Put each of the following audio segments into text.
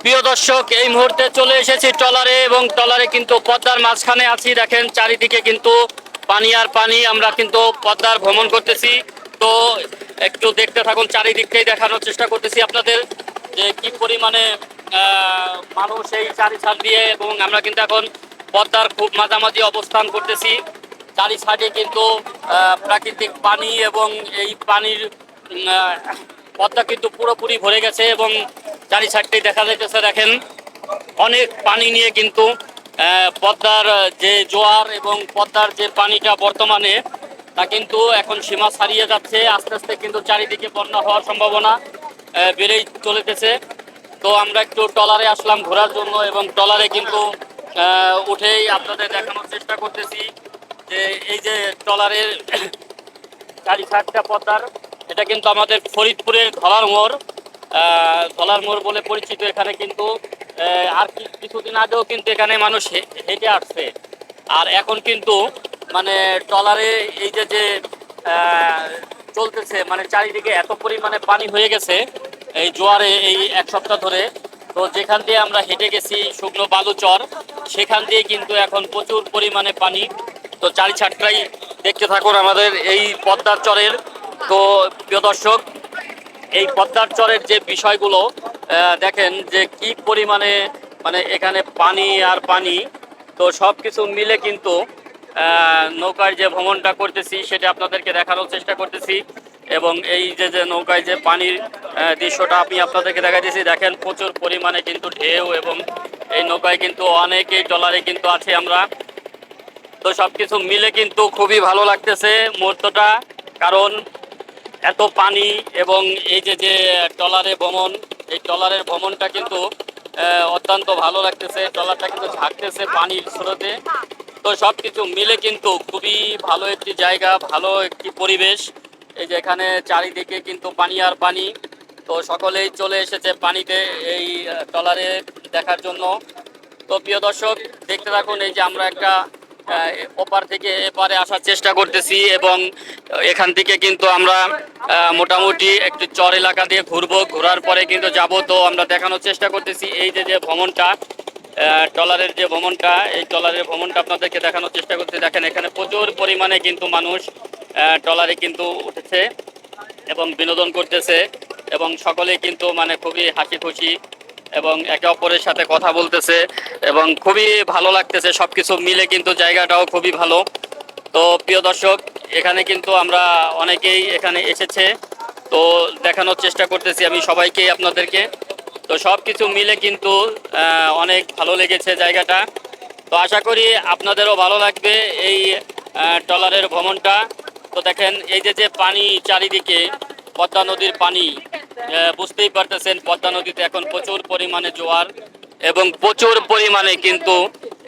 প্রিয় দর্শক, এই মুহূর্তে চলে এসেছি ট্রলারে এবং ট্রলারে কিন্তু পদ্মার মাঝখানে আছি। দেখেন চারিদিকে কিন্তু পানি আর পানি। আমরা কিন্তু পদ্মার ভ্রমণ করতেছি। তো একটু দেখতে থাকুন, চারিদিকটাই দেখানোর চেষ্টা করতেছি আপনাদের যে কি পরিমাণে মানুষ এই চারি সাইড দিয়ে। এবং আমরা কিন্তু এখন পদ্মার খুব মাঝামাঝি অবস্থান করতেছি। চারি সাইডে কিন্তু প্রাকৃতিক পানি এবং এই পানির পদ্মা কিন্তু পুরোপুরি ভরে গেছে এবং চারি সাইডটাই দেখা যাইতেছে। দেখেন অনেক পানি নিয়ে কিন্তু পদ্মার যে জোয়ার এবং পদ্মার যে পানিটা বর্তমানে তা কিন্তু এখন সীমা ছাড়িয়ে যাচ্ছে। আস্তে আস্তে কিন্তু চারিদিকে বন্যা হওয়ার সম্ভাবনা বেড়েই চলেতেছে। তো আমরা একটু ট্রলারে আসলাম ঘোরার জন্য এবং ট্রলারে কিন্তু উঠেই আপনাদের দেখানোর চেষ্টা করতেছি যে এই যে ট্রলারের চারি সাইডটা পদ্মার, এটা কিন্তু আমাদের ফরিদপুরের ধলার মোড়। ধলার মোড় বলে পরিচিত। এখানে কিন্তু আর কিছুদিন আগেও কিন্তু এখানে মানুষ হেঁটে আসছে। আর এখন কিন্তু মানে ট্রলারে এই যে যে চলতেছে, মানে চারিদিকে এত পরিমাণে পানি হয়ে গেছে এই জোয়ারে এই এক সপ্তাহ ধরে। তো যেখান দিয়ে আমরা হেঁটে গেছি শুকনো বালুচর, সেখান দিয়ে কিন্তু এখন প্রচুর পরিমাণে পানি। তো চারি ছাটটাই দেখতে থাকুন আমাদের এই পদ্মার চরের। তো প্রিয় দর্শক, এই পদ্মার চরের যে বিষয়গুলো দেখেন যে কি পরিমাণে মানে এখানে পানি আর পানি। তো সব কিছু মিলে কিন্তু নৌকায় যে ভ্রমণটা করতেছি সেটা আপনাদেরকে দেখানোর চেষ্টা করতেছি। এবং এই যে যে নৌকায় যে পানির দৃশ্যটা আমি আপনাদেরকে দেখাইতেছি, দেখেন প্রচুর পরিমাণে কিন্তু ঢেউ। এবং এই নৌকায় কিন্তু অনেকেই ট্রলারে কিন্তু আছে আমরা। তো সব কিছু মিলে কিন্তু খুবই ভালো লাগতেছে মুহূর্তটা, কারণ এত পানি এবং এই যে যে ট্রলারে ভ্রমণ, এই ট্রলারের ভ্রমণটা কিন্তু অত্যন্ত ভালো লাগতেছে। ট্রলারটা কিন্তু ঝাঁকতেছে পানির স্রোতে। তো সব কিছু মিলে কিন্তু খুবই ভালো একটি জায়গা, ভালো একটি পরিবেশ। এই যে এখানে চারিদিকে কিন্তু পানি আর পানি। তো সকলেই চলে এসেছে পানিতে এই ট্রলারে দেখার জন্য। তো প্রিয় দর্শক, দেখতে থাকুন। এই যে আমরা একটা ওপার থেকে এপারে আসার চেষ্টা করতেছি এবং এখান থেকে কিন্তু আমরা মোটামুটি একটু চর এলাকা দিয়ে ঘুরবো। ঘোরার পরে কিন্তু যাব। তো আমরা দেখানোর চেষ্টা করতেছি এই যে যে ভ্রমণটা, ট্রলারের যে ভ্রমণটা, এই ট্রলারের ভ্রমণটা আপনাদেরকে দেখানোর চেষ্টা করতে। দেখেন এখানে প্রচুর পরিমাণে কিন্তু মানুষ ট্রলারে কিন্তু উঠেছে এবং বিনোদন করতেছে এবং সকলেই কিন্তু মানে খুবই হাসি খুশি এবং একে অপরের সাথে কথা বলতেছে এবং খুবই ভালো লাগতেছে। সব কিছু মিলে কিন্তু জায়গাটাও খুবই ভালো। তো প্রিয় দর্শক, এখানে কিন্তু আমরা অনেকেই এখানে এসেছে। তো দেখানোর চেষ্টা করতেছি আমি সবাইকেই আপনাদেরকে। তো সব কিছু মিলে কিন্তু অনেক ভালো লেগেছে জায়গাটা। তো আশা করি আপনাদেরও ভালো লাগবে এই ট্রলারের ভ্রমণটা। তো দেখেন এই যে যে পানি চারিদিকে, পদ্মা নদীর পানি, বুঝতেই পারতেছেন পদ্মা নদীতে এখন প্রচুর পরিমাণে জোয়ার এবং প্রচুর পরিমাণে কিন্তু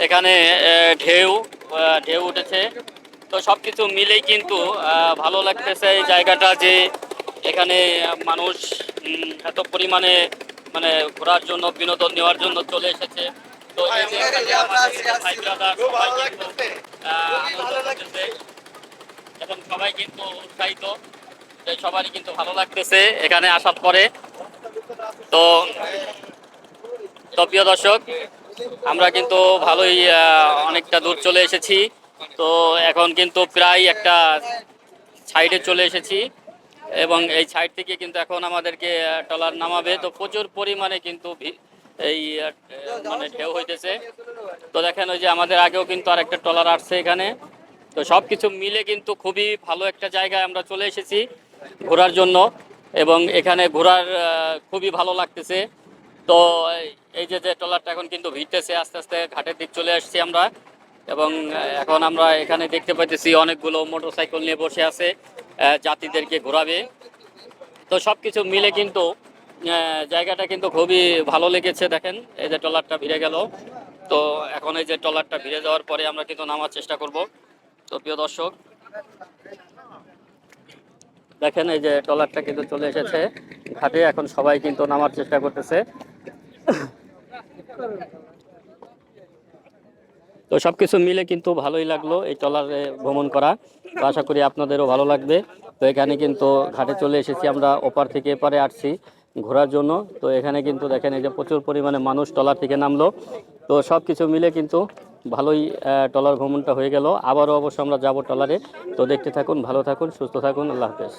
এখানে ঢেউ ঢেউ উঠেছে। তো সব কিছু মিলেই কিন্তু ভালো লাগতেছে এই জায়গাটা, যে এখানে মানুষ এত পরিমাণে মানে ঘোরার জন্য, বিনোদন নেওয়ার জন্য চলে এসেছে। তো এই যে এখানে আমাদের ভাই ব্রাদার সবাই কিন্তু আনন্দ করতেছে এবং সবাই কিন্তু উৎসাহিত। সবারই কিন্তু ভালো লাগতেছে এখানে আসার পরে। তো তো প্রিয় দর্শক, আমরা কিন্তু ভালোই অনেকটা দূর চলে এসেছি। তো এখন কিন্তু প্রায় একটা সাইডে চলে এসেছি এবং এই সাইড থেকে কিন্তু এখন আমাদেরকে ট্রলার নামাবে। তো প্রচুর পরিমাণে কিন্তু এই মানে ঢেউ হইতেছে। তো দেখেন ওই যে আমাদের আগেও কিন্তু আর একটা ট্রলার আসছে এখানে। তো সব কিছু মিলে কিন্তু খুবই ভালো একটা জায়গায় আমরা চলে এসেছি ঘোরার জন্য এবং এখানে ঘোরার খুবই ভালো লাগতেছে। তো এই যে যে ট্রলারটা এখন কিন্তু ভিড়তেছে, আস্তে আস্তে ঘাটের দিক চলে আসছি আমরা। এবং এখন আমরা এখানে দেখতে পাইতেছি অনেকগুলো মোটরসাইকেল নিয়ে বসে আছে, যাত্রীদেরকে ঘোরাবে। তো সব কিছু মিলে কিন্তু জায়গাটা কিন্তু খুবই ভালো লেগেছে। দেখেন এই যে ট্রলারটা ভিড়ে গেল। তো এখন এই যে ট্রলারটা ভিড়ে যাওয়ার পরে আমরা কিন্তু নামার চেষ্টা করব। তো প্রিয় দর্শক, দেখেন এই যে ট্রলারটা কিন্তু চলে এসেছে ঘাটে। এখন সবাই কিন্তু নামার চেষ্টা করতেছে। তো সবকিছু মিলে কিন্তু ভালোই লাগলো এই ট্রলারে ভ্রমণ করা। তো আশা করি আপনাদেরও ভালো লাগবে। তো এখানে কিন্তু ঘাটে চলে এসেছি আমরা, ওপার থেকে এপারে আসছি। ঘোরার জন্য। তো এখানে কিন্তু দেখেন এই যে প্রচুর পরিমাণে মানুষ ট্রলার থেকে নামলো। তো সব কিছু মিলে কিন্তু ভালোই ট্রলার ভ্রমণটা হয়ে গেল। আবারও অবশ্য আমরা যাব ট্রলারে। তো দেখতে থাকুন, ভালো থাকুন, সুস্থ থাকুন, আল্লাহ হাফেজ।